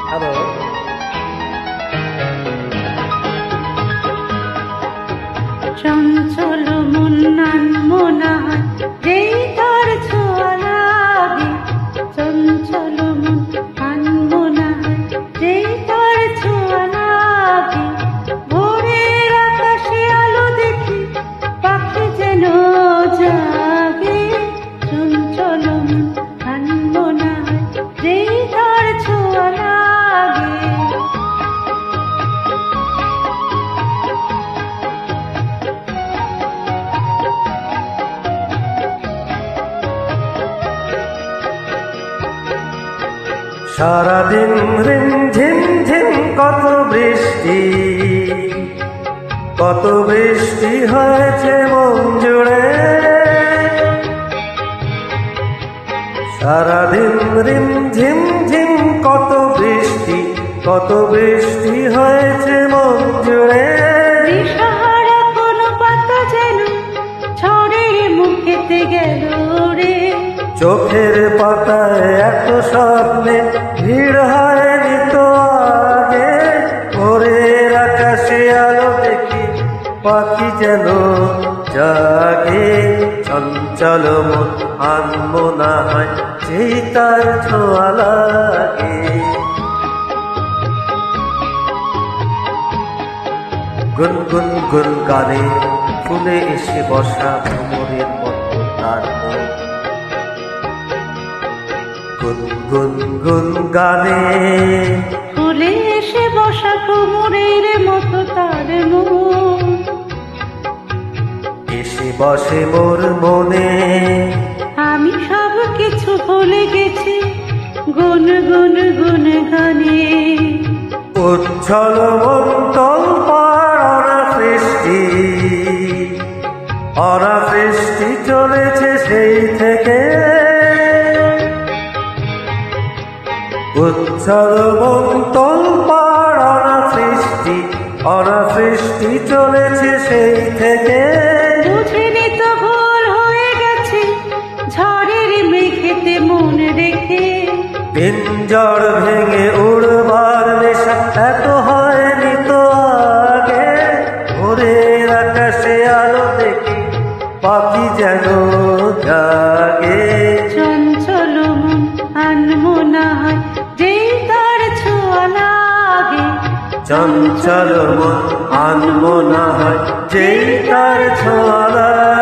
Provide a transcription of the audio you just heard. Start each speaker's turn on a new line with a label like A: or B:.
A: Hello,
B: চঞ্চল মন মনা যেই তার ছোঁয়া লাগে, চঞ্চল মন মনা যেই তার ছোঁয়া লাগে। ভোরের আকাশে আলো দেখি পাখি যেন জাগে, চঞ্চল মন মনা যেই তার ছোঁয়া লাগে।
A: সারাদিন রিম ঝিম ঝিম কত বৃষ্টি, কত বৃষ্টি হয়েছে মন জুড়ে। সারাদিন রিম ঝিম ঝিম কত বৃষ্টি, কত বৃষ্টি হয়েছে মন জুড়ে।
B: দিশাহারা কোনো পাতা যেন ঝড়ের মুখেতে গেল রে,
A: চোখের পাতায় এত স্বপ্নে ভিড় হয়নি তো আগে। ভোরের আকাশে আলো দেখি পাখি যেন জাগে, চঞ্চল মন আনমনা হয় যেই তার ছোঁয়া লাগে। গুনগুন গুন গানে ফুলে এসে বসা ভ্রমরের মতো তার মন। গুনগুন গুন গানে
B: ফুলে এসে বসা কুমুরের মতো তার মন।
A: এসে বসে মোর মনে,
B: আমি সব কিছু ভুলে গেছি গুন গুন গুন গানে।
A: উচ্ছল মন তলপাড় অনাসৃষ্টি, অনাসৃষ্টি চলেছে সেই থেকে। উচ্ছল মন তলপাড় অনাসৃষ্টি, অনাসৃষ্টি চলেছে সেই থেকে।
B: বুঝিনি তো ভুল হয়ে গেছে ঝড়ের মেঘেতে মন রেখে,
A: পিঞ্জর ভেঙে উড়বার নেশা এত হয়নি তো আগে। ভোরের আকাশে আলো দেখি পাখি যেন জাগে,
B: চঞ্চল মন আনমনা হয় যেই তার ছোঁয়া লাগে।
A: চঞ্চল মন আনমনা হয় যেই তার ছোঁয়া লাগে।